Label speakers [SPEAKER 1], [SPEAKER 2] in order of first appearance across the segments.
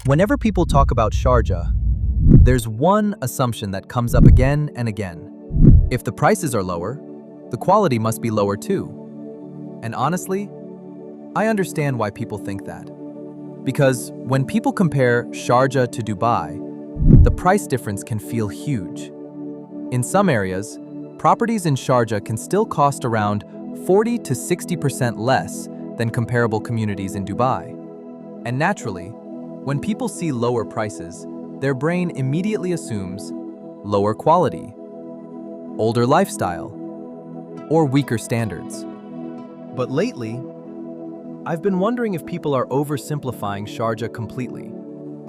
[SPEAKER 1] Whenever people talk about Sharjah, there's one assumption that comes up again and again. If the prices are lower, the quality must be lower too. And honestly, I understand why people think that. Because when people compare Sharjah to Dubai, the price difference can feel huge. In some areas, properties in Sharjah can still cost around 40 to 60% less than comparable communities in Dubai. And naturally, when people see lower prices, their brain immediately assumes lower quality, older lifestyle, or weaker standards. But lately, I've been wondering if people are oversimplifying Sharjah completely.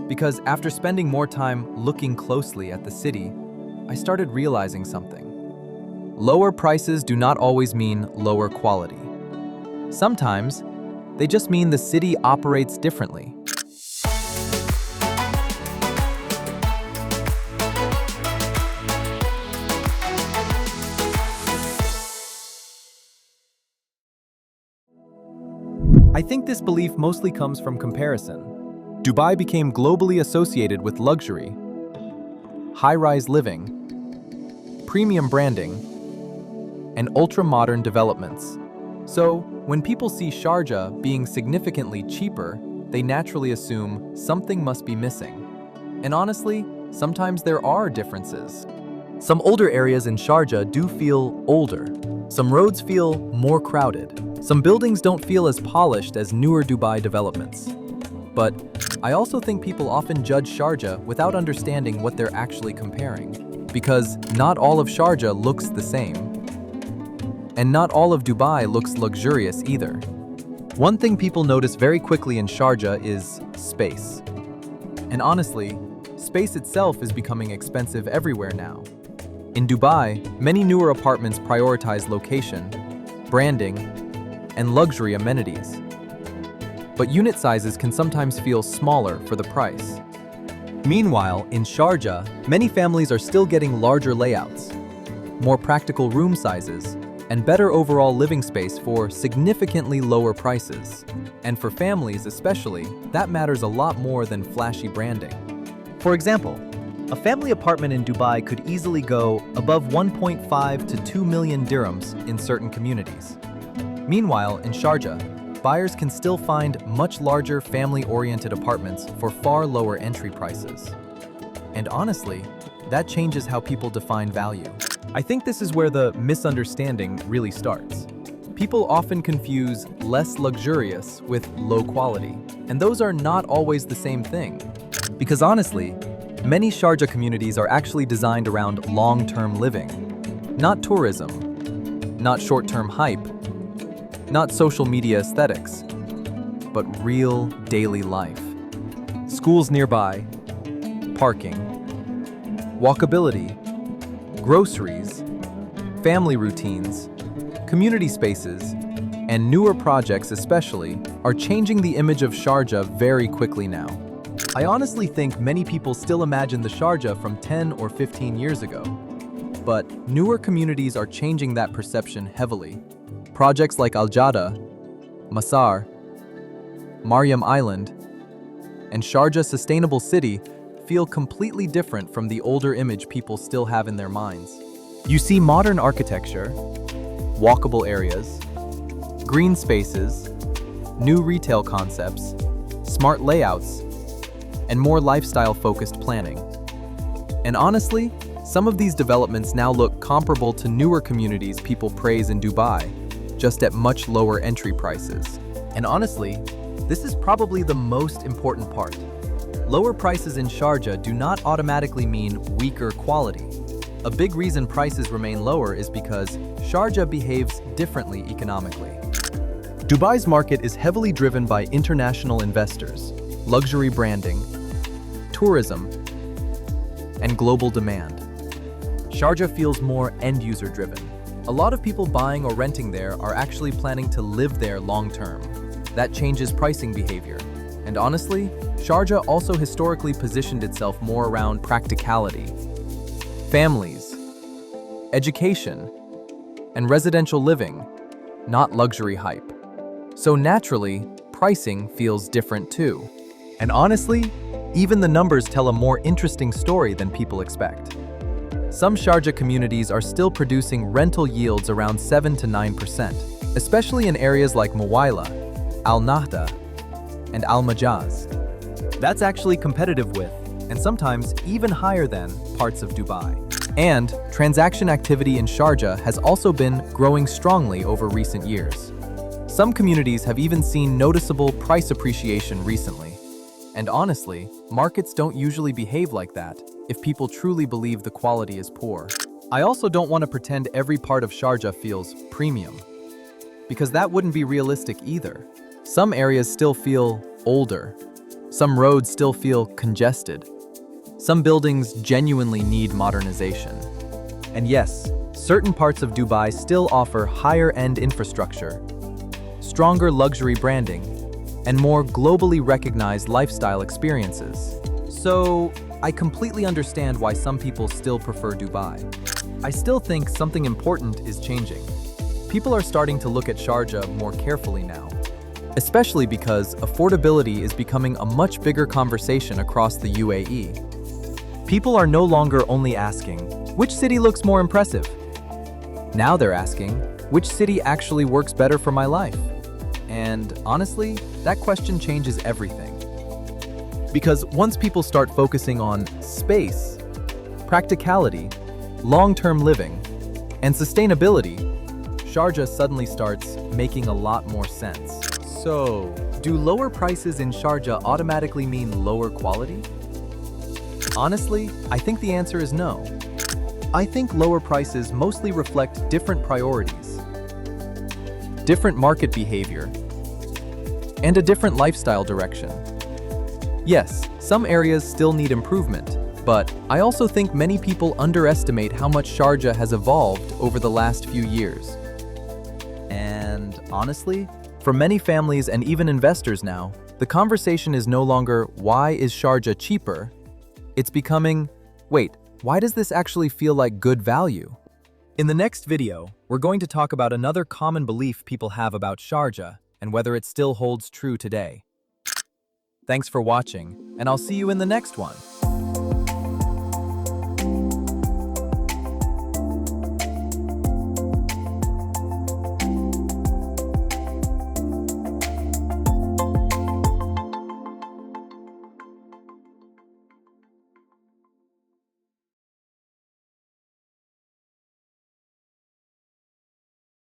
[SPEAKER 1] Because after spending more time looking closely at the city, I started realizing something. Lower prices do not always mean lower quality. Sometimes, they just mean the city operates differently. I think this belief mostly comes from comparison. Dubai became globally associated with luxury, high-rise living, premium branding, and ultra-modern developments. So, when people see Sharjah being significantly cheaper, they naturally assume something must be missing. And honestly, sometimes there are differences. Some older areas in Sharjah do feel older. Some roads feel more crowded. Some buildings don't feel as polished as newer Dubai developments. But I also think people often judge Sharjah without understanding what they're actually comparing. Because not all of Sharjah looks the same. And not all of Dubai looks luxurious either. One thing people notice very quickly in Sharjah is space. And honestly, space itself is becoming expensive everywhere now. In Dubai, many newer apartments prioritize location, branding, and luxury amenities. But unit sizes can sometimes feel smaller for the price. Meanwhile, in Sharjah, many families are still getting larger layouts, more practical room sizes, and better overall living space for significantly lower prices. And for families especially, that matters a lot more than flashy branding. For example, a family apartment in Dubai could easily go above 1.5 to 2 million dirhams in certain communities. Meanwhile, in Sharjah, buyers can still find much larger family-oriented apartments for far lower entry prices. And honestly, that changes how people define value. I think this is where the misunderstanding really starts. People often confuse less luxurious with low quality, and those are not always the same thing. Because honestly, many Sharjah communities are actually designed around long-term living, not tourism, not short-term hype, not social media aesthetics, but real daily life. Schools nearby, parking, walkability, groceries, family routines, community spaces, and newer projects especially are changing the image of Sharjah very quickly now. I honestly think many people still imagine the Sharjah from 10 or 15 years ago. But newer communities are changing that perception heavily. Projects like Aljada, Masaar, Maryam Island, and Sharjah Sustainable City feel completely different from the older image people still have in their minds. You see modern architecture, walkable areas, green spaces, new retail concepts, smart layouts, and more lifestyle-focused planning. And honestly, some of these developments now look comparable to newer communities people praise in Dubai, just at much lower entry prices. And honestly, this is probably the most important part. Lower prices in Sharjah do not automatically mean weaker quality. A big reason prices remain lower is because Sharjah behaves differently economically. Dubai's market is heavily driven by international investors, luxury branding, tourism, and global demand. Sharjah feels more end-user driven. A lot of people buying or renting there are actually planning to live there long-term. That changes pricing behavior. And honestly, Sharjah also historically positioned itself more around practicality, families, education, and residential living, not luxury hype. So naturally, pricing feels different too. And honestly, Even the numbers tell a more interesting story than people expect. Some Sharjah communities are still producing rental yields around 7 to 9%, especially in areas like Muwayla, Al Nahda, and Al Majaz. That's actually competitive with, and sometimes even higher than, parts of Dubai. And transaction activity in Sharjah has also been growing strongly over recent years. Some communities have even seen noticeable price appreciation recently. And honestly, markets don't usually behave like that if people truly believe the quality is poor. I also don't want to pretend every part of Sharjah feels premium, because that wouldn't be realistic either. Some areas still feel older. Some roads still feel congested. Some buildings genuinely need modernization. And yes, certain parts of Dubai still offer higher-end infrastructure, stronger luxury branding, and more globally recognized lifestyle experiences. So, I completely understand why some people still prefer Dubai. I still think something important is changing. People are starting to look at Sharjah more carefully now, especially because affordability is becoming a much bigger conversation across the UAE. People are no longer only asking, which city looks more impressive? Now they're asking, which city actually works better for my life? And honestly, that question changes everything. Because once people start focusing on space, practicality, long-term living, and sustainability, Sharjah suddenly starts making a lot more sense. So, do lower prices in Sharjah automatically mean lower quality? Honestly, I think the answer is no. I think lower prices mostly reflect different priorities, different market behavior, and a different lifestyle direction. Yes, some areas still need improvement, but I also think many people underestimate how much Sharjah has evolved over the last few years. And honestly, for many families and even investors now, the conversation is no longer, why is Sharjah cheaper? It's becoming, wait, why does this actually feel like good value? In the next video, we're going to talk about another common belief people have about Sharjah and whether it still holds true today. Thanks for watching, and I'll see you in the next one.